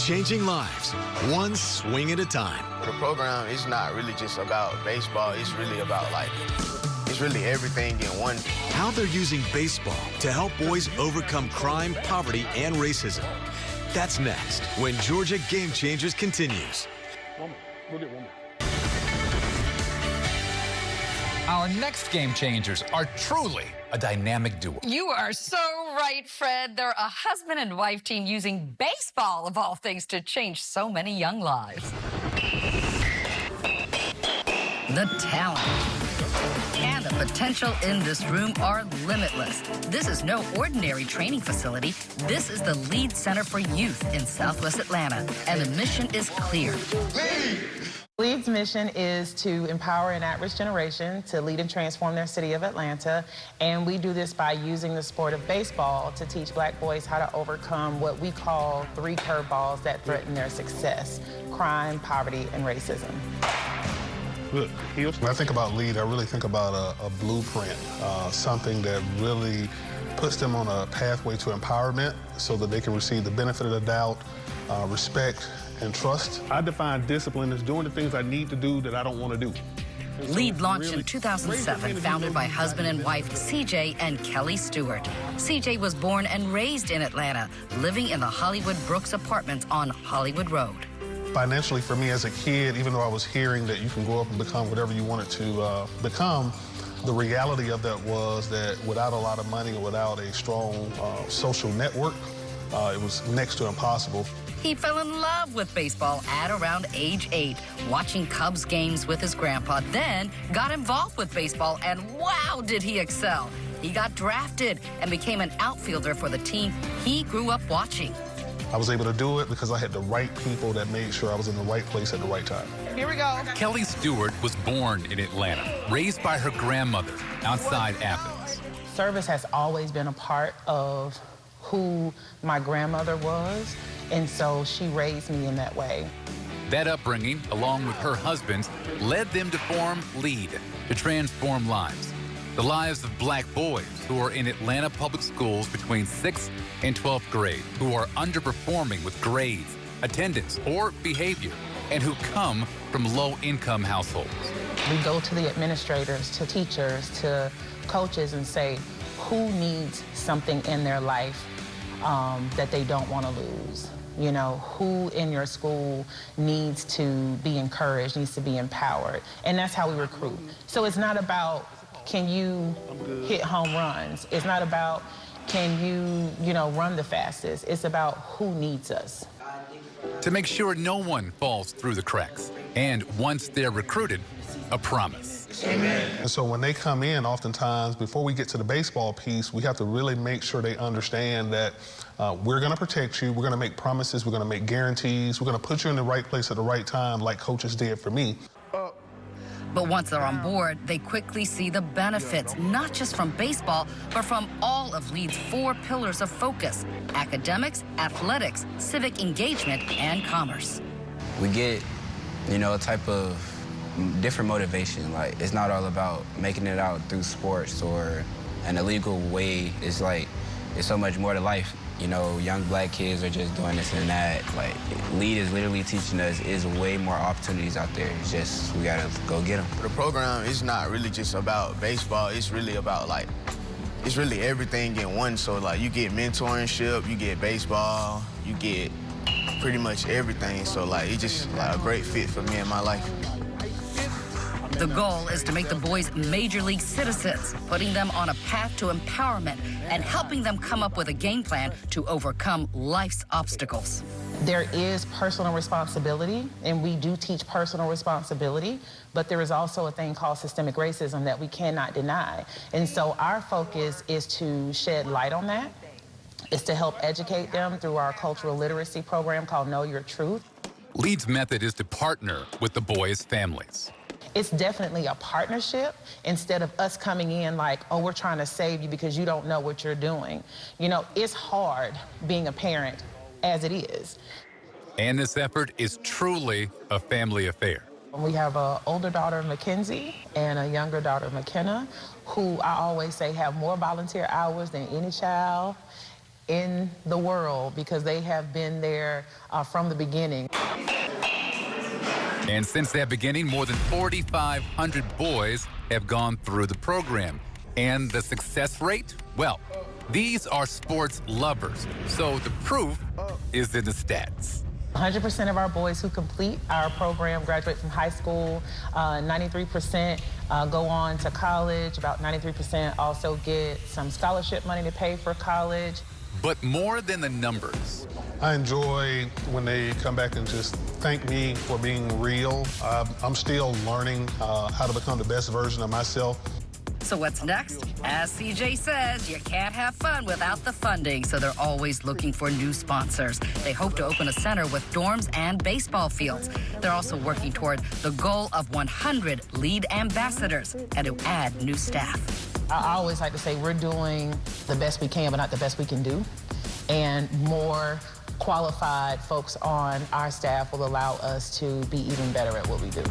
changing lives, one swing at a time. The program is not really just about baseball. It's really about, it's really everything in one. How they're using baseball to help boys overcome crime, poverty, and racism. That's next when Georgia Game Changers continues. We'll get one more. Our next Game Changers are truly a dynamic duo. You are so right, Fred. They're a husband and wife team using baseball, of all things, to change so many young lives. The talent and the potential in this room are limitless. This is no ordinary training facility. This is the L.E.A.D Center for Youth in Southwest Atlanta, and the mission is clear. L.E.A.D's mission is to empower an at-risk generation to lead and transform their city of Atlanta, and we do this by using the sport of baseball to teach black boys how to overcome what we call 3 curveballs that threaten their success: crime, poverty, and racism. Look, when I think about L.E.A.D, I really think about a blueprint, something that really puts them on a pathway to empowerment so that they can receive the benefit of the doubt, respect, and trust. I define discipline as doing the things I need to do that I don't want to do. L.E.A.D launched in 2007, founded by husband and wife C.J. and Kelly Stewart. C.J. was born and raised in Atlanta, living in the Hollywood Brooks apartments on Hollywood Road. Financially, for me as a kid, even though I was hearing that you can grow up and become whatever you wanted to become, the reality of that was that without a lot of money or without a strong social network, it was next to impossible. He fell in love with baseball at around age 8, watching Cubs games with his grandpa, then got involved with baseball, and wow, did he excel. He got drafted and became an outfielder for the team he grew up watching. I was able to do it because I had the right people that made sure I was in the right place at the right time. Here we go. Kelly Stewart was born in Atlanta, raised by her grandmother outside Athens. Service has always been a part of who my grandmother was, and so she raised me in that way. That upbringing, along with her husband's, led them to form L.E.A.D, to transform lives. The lives of black boys who are in Atlanta public schools between 6th and 12th grade, who are underperforming with grades, attendance, or behavior, and who come from low-income households. We go to the administrators, to teachers, to coaches and say, who needs something in their life that they don't want to lose? You know, who in your school needs to be encouraged, needs to be empowered? And that's how we recruit. So it's not about, can you hit home runs? It's not about, can you run the fastest? It's about who needs us. To make sure no one falls through the cracks. And once they're recruited, a promise. Amen. And so when they come in, oftentimes, before we get to the baseball piece, we have to really make sure they understand that we're going to protect you, we're going to make promises, we're going to make guarantees, we're going to put you in the right place at the right time like coaches did for me. But once they're on board, they quickly see the benefits, not just from baseball, but from all of L.E.A.D's 4 pillars of focus: academics, athletics, civic engagement, and commerce. We get, a type of different motivation. Like, it's not all about making it out through sports or an illegal way. It's so much more to life. Young black kids are just doing this and that. Like, L.E.A.D is literally teaching us is way more opportunities out there. It's just, we gotta go get them. The program is not really just about baseball. It's really about, it's really everything in one. So, you get mentorship, you get baseball, you get pretty much everything. So, it's just, a great fit for me in my life. The goal is to make the boys major league citizens, putting them on a path to empowerment and helping them come up with a game plan to overcome life's obstacles. There is personal responsibility, and we do teach personal responsibility, but there is also a thing called systemic racism that we cannot deny. And so our focus is to shed light on that, is to help educate them through our cultural literacy program called Know Your Truth. L.E.A.D's method is to partner with the boys' families. It's definitely a partnership instead of us coming in like, oh, we're trying to save you because you don't know what you're doing. It's hard being a parent as it is. And this effort is truly a family affair. We have an older daughter, Mackenzie, and a younger daughter, McKenna, who I always say have more volunteer hours than any child in the world because they have been there from the beginning. And since that beginning, more than 4,500 boys have gone through the program. And the success rate? Well, these are sports lovers, so the proof is in the stats. 100% of our boys who complete our program graduate from high school. 93% go on to college. About 93% also get some scholarship money to pay for college. But more than the numbers. I enjoy when they come back and just thank me for being real. I'm still learning how to become the best version of myself. So what's next? As CJ says, you can't have fun without the funding, so they're always looking for new sponsors. They hope to open a center with dorms and baseball fields. They're also working toward the goal of 100 LEAD ambassadors and to add new staff. I always like to say we're doing the best we can, but not the best we can do. And more qualified folks on our staff will allow us to be even better at what we do.